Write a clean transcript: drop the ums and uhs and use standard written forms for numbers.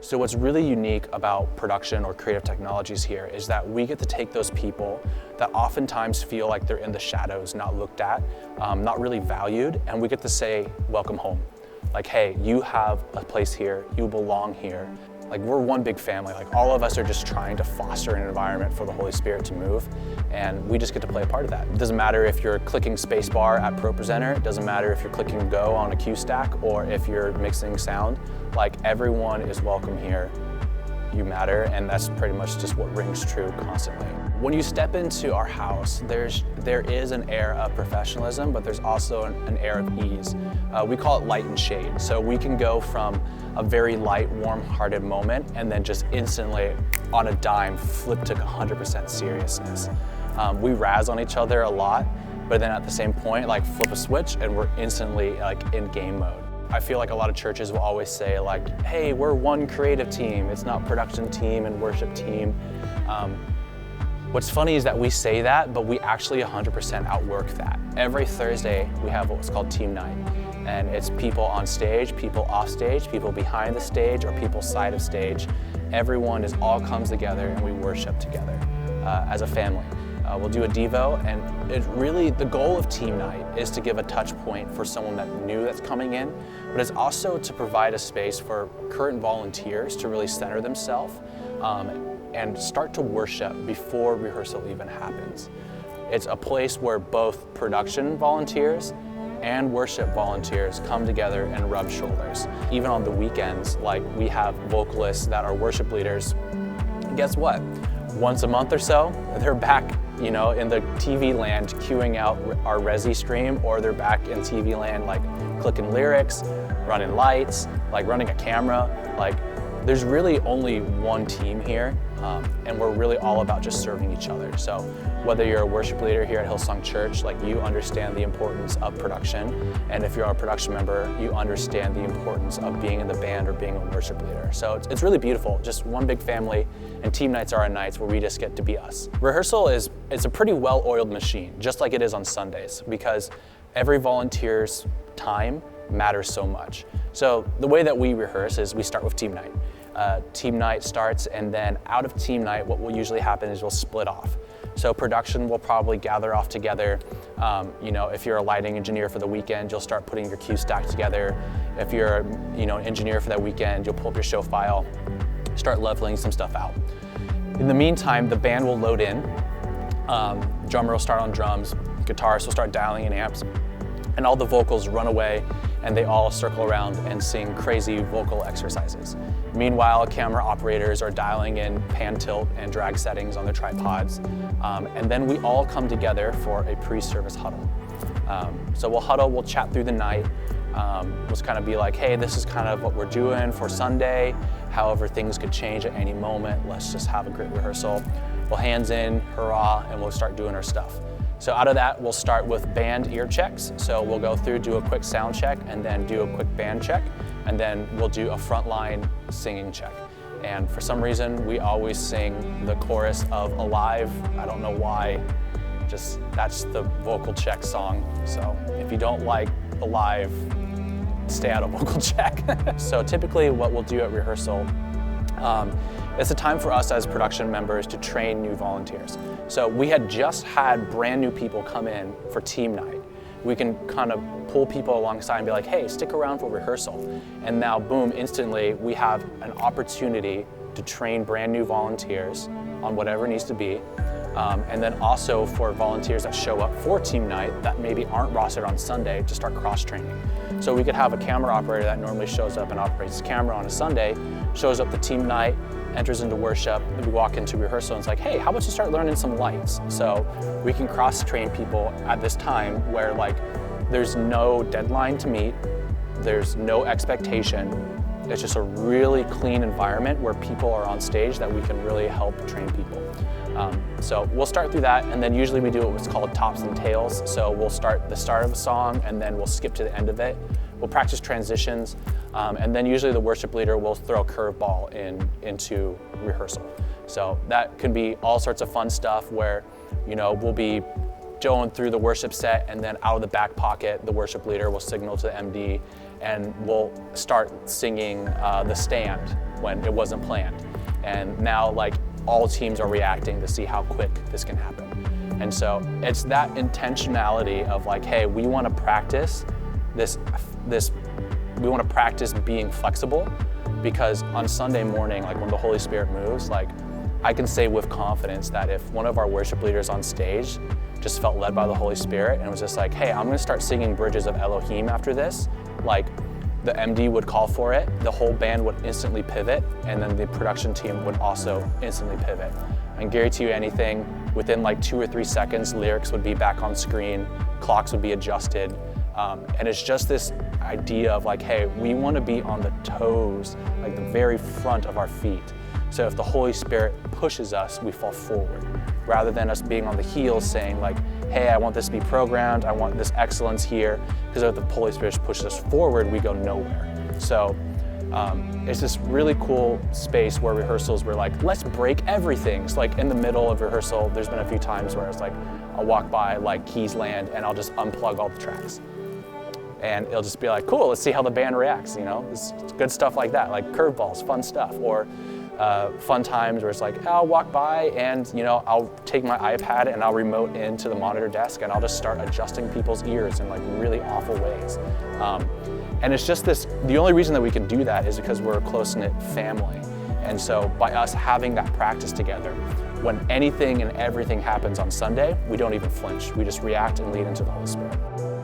So what's really unique about production or creative technologies here is that we get to take those people that oftentimes feel like they're in the shadows, not looked at, not really valued, and we get to say, welcome home. Like, hey, you have a place here, you belong here. Like, we're one big family. Like, all of us are just trying to foster an environment for the Holy Spirit to move, and we just get to play a part of that. It doesn't matter if you're clicking spacebar at ProPresenter, it doesn't matter if you're clicking go on a cue stack, or if you're mixing sound. Like, everyone is welcome here. You matter, and that's pretty much just what rings true constantly. When you step into our house, there is an air of professionalism, but there's also an air of ease. We call it light and shade. So we can go from a very light, warm-hearted moment and then just instantly, on a dime, flip to 100% seriousness. We razz on each other a lot, but then at the same point, like, flip a switch and we're instantly like in game mode. I feel like a lot of churches will always say, like, hey, we're one creative team. It's not production team and worship team. What's funny is that we say that, but we actually 100% outwork that. Every Thursday, we have what's called team night. And it's people on stage, people off stage, people behind the stage, or people side of stage. Everyone all comes together and we worship together as a family. We'll do a Devo, and the goal of team night is to give a touch point for someone that's coming in, but it's also to provide a space for current volunteers to really center themselves and start to worship before rehearsal even happens. It's a place where both production volunteers and worship volunteers come together and rub shoulders. Even on the weekends, like, we have vocalists that are worship leaders. And guess what? Once a month or so, they're back, in the TV land queuing out our Resi stream, or they're back in TV land, like, clicking lyrics, running lights, like running a camera. Like, there's really only one team here, and we're really all about just serving each other. So whether you're a worship leader here at Hillsong Church, like, you understand the importance of production, and if you're a production member, you understand the importance of being in the band or being a worship leader. So it's really beautiful, just one big family, and team nights are our nights where we just get to be us. Rehearsal it's a pretty well-oiled machine, just like it is on Sundays, because every volunteer's time matters so much. So the way that we rehearse is we start with team night. Team night starts, and then out of team night, what will usually happen is we'll split off. So production will probably gather off together. If you're a lighting engineer for the weekend, you'll start putting your cue stack together. If you're an engineer for that weekend, you'll pull up your show file, start leveling some stuff out. In the meantime, the band will load in. Drummer will start on drums, guitarist will start dialing in amps, and all the vocals run away, and they all circle around and sing crazy vocal exercises. Meanwhile, camera operators are dialing in pan, tilt, and drag settings on their tripods. And then we all come together for a pre-service huddle. So we'll huddle, we'll chat through the night. We'll just kind of be like, hey, this is kind of what we're doing for Sunday. However, things could change at any moment. Let's just have a great rehearsal. We'll hands in, hurrah, and we'll start doing our stuff. So out of that, we'll start with band ear checks. So we'll go through, do a quick sound check, and then do a quick band check, and then we'll do a frontline singing check. And for some reason, we always sing the chorus of Alive. I don't know why, just that's the vocal check song. So if you don't like Alive, stay out of vocal check. So typically what we'll do at rehearsal, it's a time for us as production members to train new volunteers. So we had just had brand new people come in for team night. We can kind of pull people alongside and be like, hey, stick around for rehearsal. And now, boom, instantly we have an opportunity to train brand new volunteers on whatever needs to be. And then also for volunteers that show up for team night that maybe aren't rostered on Sunday to start cross-training. So we could have a camera operator that normally shows up and operates the camera on a Sunday, shows up to team night, enters into worship, and we walk into rehearsal and it's like, hey, how about you start learning some lights? So we can cross-train people at this time where, like, there's no deadline to meet, there's no expectation. It's just a really clean environment where people are on stage that we can really help train people. So we'll start through that, and then usually we do what's called tops and tails. So we'll start the start of a song and then we'll skip to the end of it. We'll practice transitions, and then usually the worship leader will throw a curveball into rehearsal. So that can be all sorts of fun stuff where, we'll be going through the worship set, and then out of the back pocket, the worship leader will signal to the MD, and we'll start singing The Stand when it wasn't planned. And now like all teams are reacting to see how quick this can happen. And so it's that intentionality of like, hey, we want to practice we want to practice being flexible, because on Sunday morning, like when the Holy Spirit moves, like I can say with confidence that if one of our worship leaders on stage just felt led by the Holy Spirit and was just like, hey, I'm gonna start singing Bridges of Elohim after this, like the MD would call for it, the whole band would instantly pivot, and then the production team would also instantly pivot. I can guarantee you anything, within like 2 or 3 seconds, lyrics would be back on screen, clocks would be adjusted, and it's just this idea of like, hey, we want to be on the toes, like the very front of our feet. So if the Holy Spirit pushes us, we fall forward, rather than us being on the heels saying like, hey, I want this to be programmed, I want this excellence here, because if the Holy Spirit pushes us forward, we go nowhere. So it's this really cool space where rehearsals, we're like, let's break everything. So like in the middle of rehearsal, there's been a few times where it's like, I'll walk by like keys land and I'll just unplug all the tracks. And it'll just be like, cool, let's see how the band reacts, you know? It's good stuff like that, like curveballs, fun stuff. Or fun times where it's like, I'll walk by and, you know, I'll take my iPad and I'll remote into the monitor desk and I'll just start adjusting people's ears in like really awful ways. And it's just this, the only reason that we can do that is because we're a close-knit family. And so by us having that practice together, when anything and everything happens on Sunday, we don't even flinch. We just react and lead into the Holy Spirit.